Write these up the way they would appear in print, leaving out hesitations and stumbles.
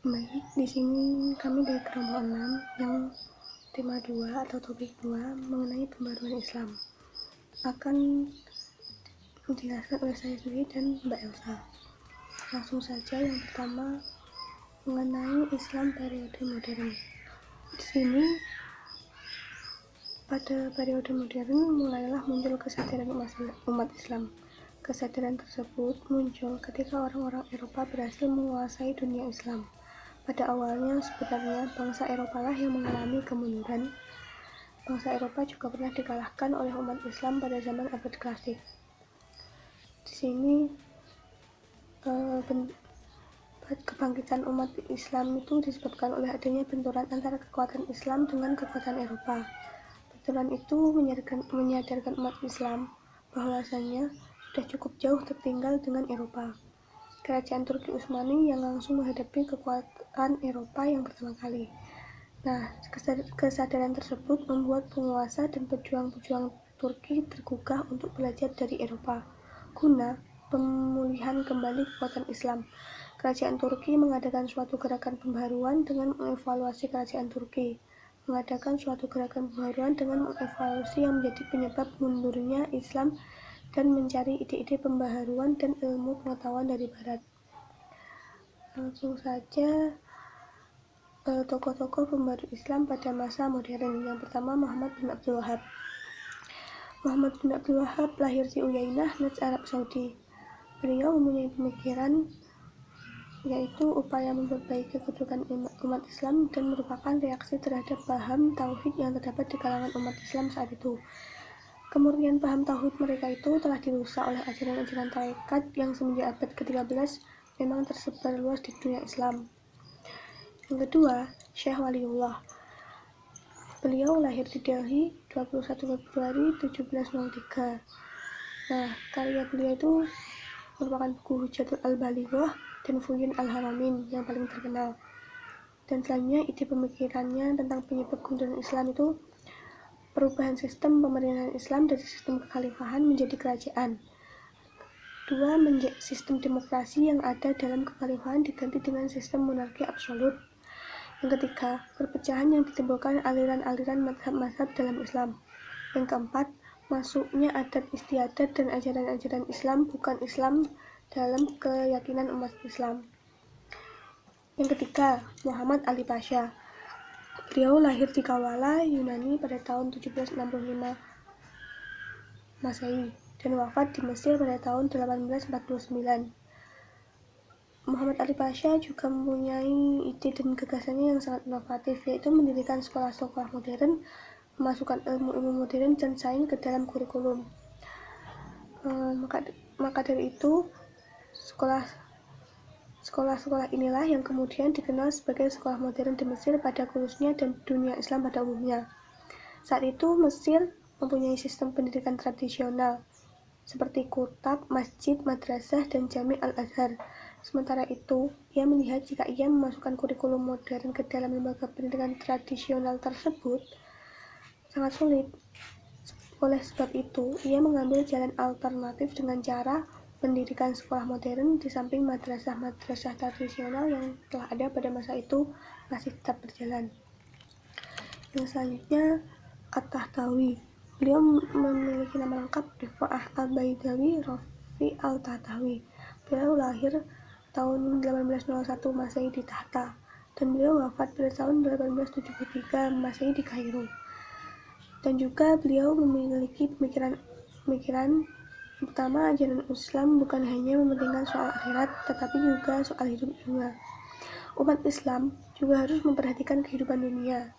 Baik, di sini kami dari kelompok 6 yang tema 2 atau topik 2 mengenai pembaruan Islam. Akan dijelaskan oleh saya sendiri dan Mbak Elsa. Langsung saja, yang pertama mengenai Islam periode modern. Di sini pada periode modern mulailah muncul kesadaran umat Islam. Kesadaran tersebut muncul ketika orang-orang Eropa berhasil menguasai dunia Islam. Pada awalnya sebenarnya bangsa Eropa lah yang mengalami kemunduran. Bangsa Eropa juga pernah dikalahkan oleh umat Islam pada zaman abad klasik. Di sini kebangkitan umat Islam itu disebabkan oleh adanya benturan antara kekuatan Islam dengan kekuatan Eropa. Benturan itu menyadarkan umat Islam bahwasanya sudah cukup jauh tertinggal dengan Eropa. Kerajaan Turki Utsmani yang langsung menghadapi kekuatan Eropa yang pertama kali. Nah, kesadaran tersebut membuat penguasa dan pejuang-pejuang Turki tergugah untuk belajar dari Eropa guna pemulihan kembali kekuatan Islam. Kerajaan Turki mengadakan suatu gerakan pembaharuan dengan mengevaluasi kerajaan Turki. Yang menjadi penyebab mundurnya Islam dan mencari ide-ide pembaharuan dan ilmu pengetahuan dari Barat. Langsung saja, tokoh-tokoh pembaru Islam pada masa modern. Yang pertama, Muhammad bin Abdul Wahhab. Muhammad bin Abdul Wahhab lahir di Uyainah, Najd, Arab Saudi. Beliau mempunyai pemikiran yaitu upaya memperbaiki kedudukan umat Islam dan merupakan reaksi terhadap paham tauhid yang terdapat di kalangan umat Islam saat itu. Kemurnian paham tauhid mereka itu telah dirusak oleh ajaran-ajaran tarekat yang semenjak abad ke-13 memang tersebar luas di dunia Islam. Yang kedua, Syekh Waliullah. Beliau lahir di Delhi 21 Februari 1703. Nah, karya beliau itu merupakan buku Hujatul Al-Balighah dan Fuyun Al-Haramin yang paling terkenal. Dan selanjutnya, ide pemikirannya tentang penyebab kemunduran Islam itu perubahan sistem pemerintahan Islam dari sistem kekhalifahan menjadi kerajaan. Dua, sistem demokrasi yang ada dalam kekhalifahan diganti dengan sistem monarki absolut. Yang ketiga, perpecahan yang ditimbulkan aliran-aliran mazhab-mazhab dalam Islam. Yang keempat, masuknya adat istiadat dan ajaran-ajaran Islam bukan Islam dalam keyakinan umat Islam. Yang ketiga, Muhammad Ali Pasha. Beliau lahir di Kawala, Yunani pada tahun 1765 Masehi dan wafat di Mesir pada tahun 1849. Muhammad Ali Pasha juga mempunyai ide dan gagasannya yang sangat inovatif, yaitu mendirikan sekolah-sekolah modern, memasukkan ilmu-ilmu modern dan sains ke dalam kurikulum. Maka dari itu, sekolah-sekolah inilah yang kemudian dikenal sebagai sekolah modern di Mesir pada khususnya dan dunia Islam pada umumnya. Saat itu Mesir mempunyai sistem pendidikan tradisional seperti kutab, masjid, madrasah, dan jami' al-azhar. Sementara itu, ia melihat jika ia memasukkan kurikulum modern ke dalam lembaga pendidikan tradisional tersebut sangat sulit. Oleh sebab itu, ia mengambil jalan alternatif dengan cara mendirikan sekolah modern di samping madrasah-madrasah tradisional yang telah ada pada masa itu masih tetap berjalan. Yang selanjutnya, At-Tahtawi. Beliau memiliki nama lengkap Rifa'ah Al-Baidawi Rafi Al-Tahtawi. Beliau lahir tahun 1801 Masehi di Tahta dan beliau wafat pada tahun 1873 Masehi di Kairo. Dan juga beliau memiliki pemikiran yang pertama, ajaran Islam bukan hanya mementingkan soal akhirat tetapi juga soal hidup dunia. Umat Islam juga harus memperhatikan kehidupan dunia.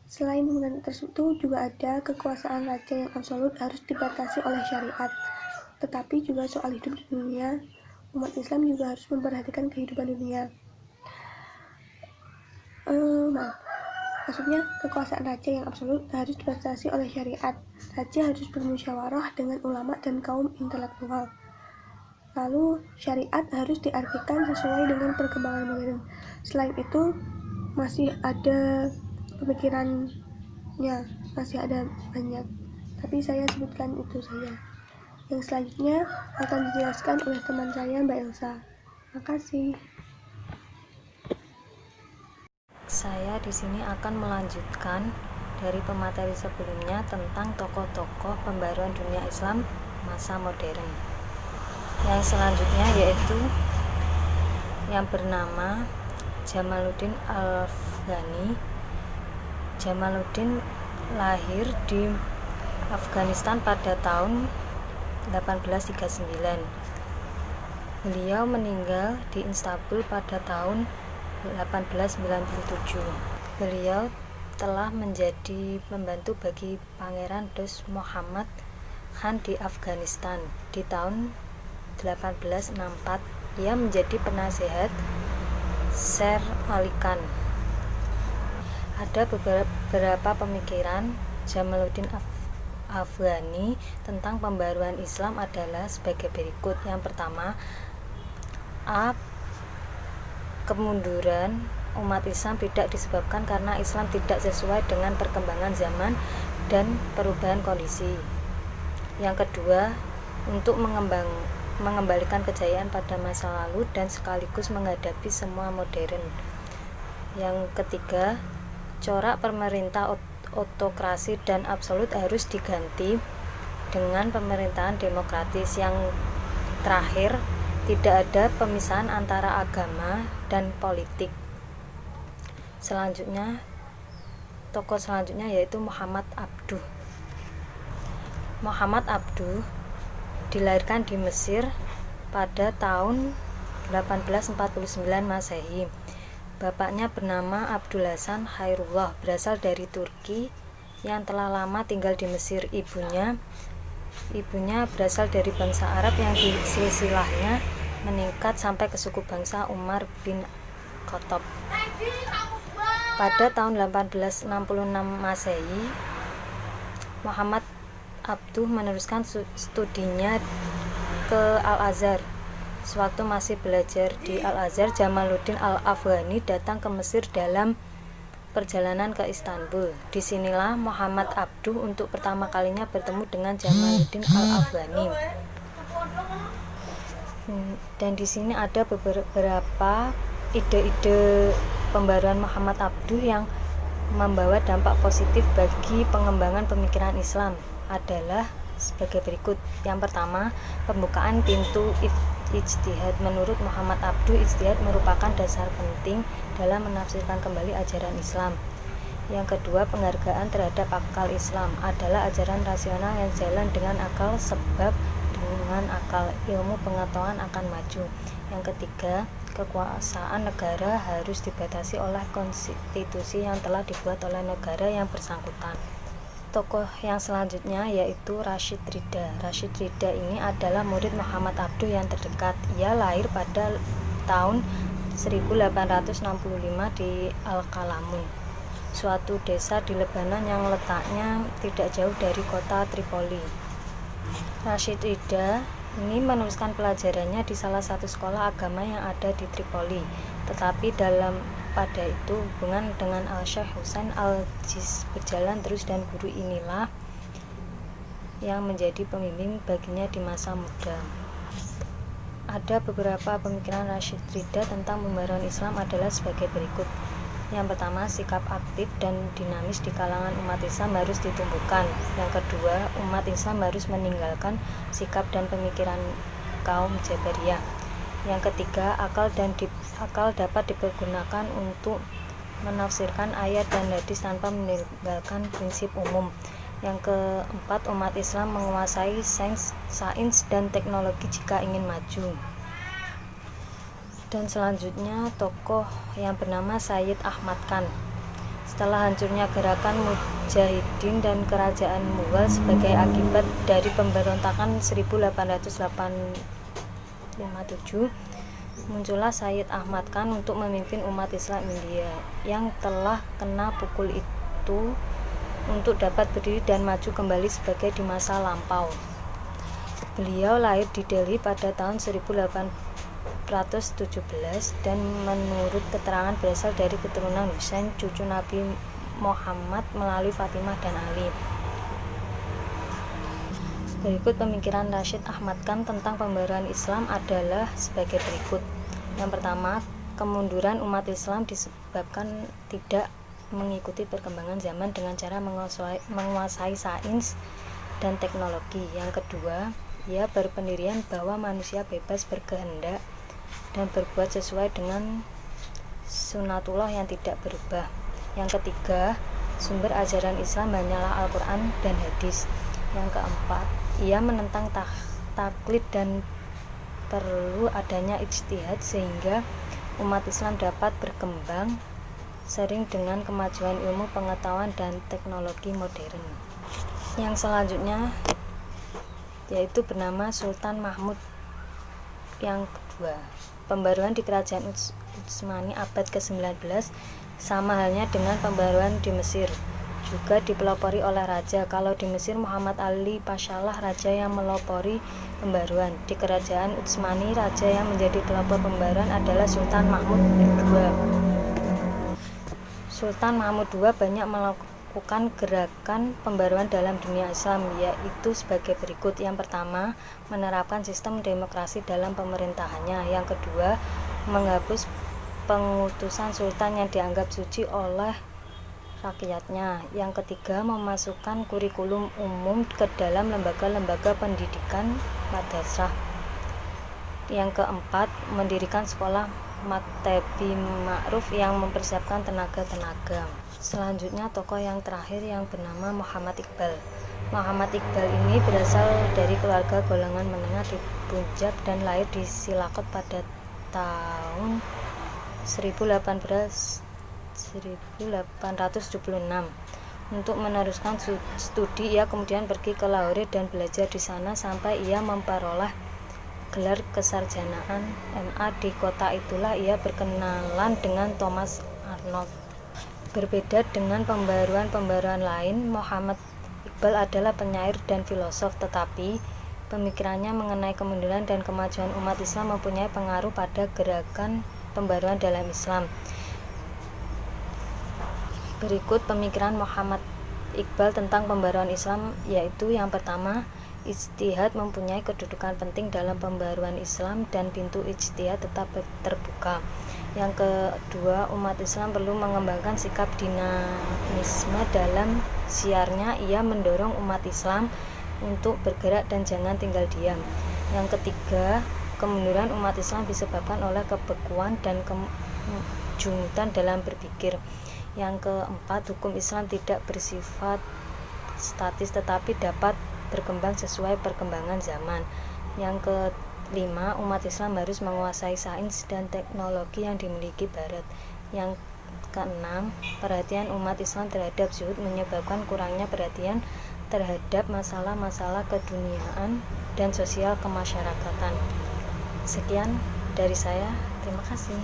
Selain mengenai tersebut juga ada kekuasaan raja yang absolut harus dibatasi oleh syariat. Tetapi juga soal hidup di dunia, umat Islam juga harus memperhatikan kehidupan dunia. Maksudnya kekuasaan raja yang absolut harus dibatasi oleh syariat. Raja harus bermusyawarah dengan ulama dan kaum intelektual. Lalu syariat harus diartikan sesuai dengan perkembangan modern. Selain itu masih ada pemikirannya, masih ada banyak, tapi saya sebutkan itu saja. Yang selanjutnya akan dijelaskan oleh teman saya Mbak Elsa. Terima kasih. Di sini akan melanjutkan dari pemateri sebelumnya tentang tokoh-tokoh pembaruan dunia Islam masa modern. Yang selanjutnya yaitu yang bernama Jamaluddin Al-Afghani. Jamaluddin lahir di Afghanistan pada tahun 1839. Beliau meninggal di Istanbul pada tahun 1897. Beliau telah menjadi pembantu bagi Pangeran Dost Muhammad Khan di Afghanistan di tahun 1864. Ia menjadi penasehat Sher Ali Khan. Ada beberapa pemikiran Jamaluddin Afghani tentang pembaruan Islam adalah sebagai berikut. Yang pertama, kemunduran umat Islam tidak disebabkan karena Islam tidak sesuai dengan perkembangan zaman dan perubahan kondisi. Yang kedua, untuk mengembalikan kejayaan pada masa lalu dan sekaligus menghadapi semua modern. Yang ketiga, corak pemerintah otokrasi dan absolut harus diganti dengan pemerintahan demokratis. Yang terakhir, tidak ada pemisahan antara agama dan politik. Selanjutnya, tokoh selanjutnya yaitu Muhammad Abduh. Muhammad Abduh dilahirkan di Mesir pada tahun 1849 Masehi. Bapaknya bernama Abdul Hasan Khairullah, berasal dari Turki yang telah lama tinggal di Mesir. Ibunya berasal dari bangsa Arab yang silsilahnya meningkat sampai ke suku bangsa Umar bin Khattab. Pada tahun 1866 Masehi, Muhammad Abduh meneruskan studinya ke Al-Azhar. Sewaktu masih belajar di Al-Azhar, Jamaluddin Al-Afghani datang ke Mesir dalam perjalanan ke Istanbul. Disinilah Muhammad Abduh untuk pertama kalinya bertemu dengan Jamaluddin Al-Afghani. Dan di sini ada beberapa ide-ide pembaruan Muhammad Abduh yang membawa dampak positif bagi pengembangan pemikiran Islam adalah sebagai berikut. Yang pertama, pembukaan pintu ijtihad. Menurut Muhammad Abduh, ijtihad merupakan dasar penting dalam menafsirkan kembali ajaran Islam. Yang kedua, penghargaan terhadap akal Islam adalah ajaran rasional yang jalan dengan akal, sebab dengan akal ilmu pengetahuan akan maju. Yang ketiga, kekuasaan negara harus dibatasi oleh konstitusi yang telah dibuat oleh negara yang bersangkutan. Tokoh yang selanjutnya yaitu Rashid Ridha. Rashid Ridha ini adalah murid Muhammad Abduh yang terdekat. Ia lahir pada tahun 1865 di Al-Qalamun, suatu desa di Lebanon yang letaknya tidak jauh dari kota Tripoli. Rashid Ridha ini meneruskan pelajarannya di salah satu sekolah agama yang ada di Tripoli. Tetapi pada itu hubungan dengan Al-Syekh Husain Al-Jiz berjalan terus, dan guru inilah yang menjadi pembimbing baginya di masa muda. Ada beberapa pemikiran Rashid Ridha tentang pembaruan Islam adalah sebagai berikut. Yang pertama, sikap aktif dan dinamis di kalangan umat Islam harus ditumbuhkan. Yang kedua, umat Islam harus meninggalkan sikap dan pemikiran kaum Jabariyah. Yang ketiga, akal dapat dipergunakan untuk menafsirkan ayat dan hadis tanpa meninggalkan prinsip umum. Yang keempat, umat Islam menguasai sains dan teknologi jika ingin maju. Dan selanjutnya, tokoh yang bernama Sayyid Ahmad Khan. Setelah hancurnya gerakan Mujahidin dan kerajaan Mughal sebagai akibat dari pemberontakan 1887, muncullah Sayyid Ahmad Khan untuk memimpin umat Islam India yang telah kena pukul itu untuk dapat berdiri dan maju kembali sebagai di masa lampau. Beliau lahir di Delhi pada tahun 1817 dan menurut keterangan berasal dari keturunan Husain, cucu Nabi Muhammad melalui Fatimah dan Ali. Berikut pemikiran Rashid Ahmad Khan tentang pembaruan Islam adalah sebagai berikut. Yang pertama, kemunduran umat Islam disebabkan tidak mengikuti perkembangan zaman dengan cara menguasai sains dan teknologi. Yang kedua, ia berpendirian bahwa manusia bebas berkehendak dan berbuat sesuai dengan sunatullah yang tidak berubah. Yang ketiga, sumber ajaran Islam hanyalah Al-Quran dan hadis. Yang keempat, ia menentang taklid dan perlu adanya ijtihad sehingga umat Islam dapat berkembang sering dengan kemajuan ilmu pengetahuan dan teknologi modern. Yang selanjutnya yaitu bernama Sultan Mahmud yang kedua. Pembaruan di kerajaan Utsmani abad ke-19 sama halnya dengan pembaruan di Mesir, juga dipelopori oleh raja. Kalau di Mesir Muhammad Ali Pashalah raja yang melopori pembaruan. Di kerajaan Utsmani raja yang menjadi pelopor pembaruan adalah Sultan Mahmud II. Sultan Mahmud II banyak melakukan gerakan pembaruan dalam dunia Islam, yaitu sebagai berikut. Yang pertama, menerapkan sistem demokrasi dalam pemerintahannya. Yang kedua, menghapus pengutusan sultan yang dianggap suci oleh rakyatnya. Yang ketiga, memasukkan kurikulum umum ke dalam lembaga-lembaga pendidikan madrasah. Yang keempat, mendirikan sekolah Maktabi Ma'ruf yang mempersiapkan tenaga-tenaga. Selanjutnya tokoh yang terakhir yang bernama Muhammad Iqbal. Muhammad Iqbal ini berasal dari keluarga golongan menengah di Punjab dan lahir di Sialkot pada tahun 1876. Untuk meneruskan studi, ia kemudian pergi ke Lahore dan belajar di sana sampai ia memperoleh gelar kesarjanaan MA. Di kota itulah ia berkenalan dengan Thomas Arnold. Berbeda dengan pembaruan-pembaruan lain, Muhammad Iqbal adalah penyair dan filosof, tetapi pemikirannya mengenai kemunduran dan kemajuan umat Islam mempunyai pengaruh pada gerakan pembaruan dalam Islam. Berikut pemikiran Muhammad Iqbal tentang pembaruan Islam, yaitu yang pertama, ijtihad mempunyai kedudukan penting dalam pembaruan Islam dan pintu ijtihad tetap terbuka. Yang kedua, umat Islam perlu mengembangkan sikap dinamisme dalam siarnya. Ia mendorong umat Islam untuk bergerak dan jangan tinggal diam. Yang ketiga, kemunduran umat Islam disebabkan oleh kebekuan dan kejumutan dalam berpikir. Yang keempat, hukum Islam tidak bersifat statis tetapi dapat berkembang sesuai perkembangan zaman. Yang kelima, umat Islam harus menguasai sains dan teknologi yang dimiliki Barat. Yang keenam, perhatian umat Islam terhadap zuhud menyebabkan kurangnya perhatian terhadap masalah-masalah keduniaan dan sosial kemasyarakatan. Sekian dari saya, terima kasih.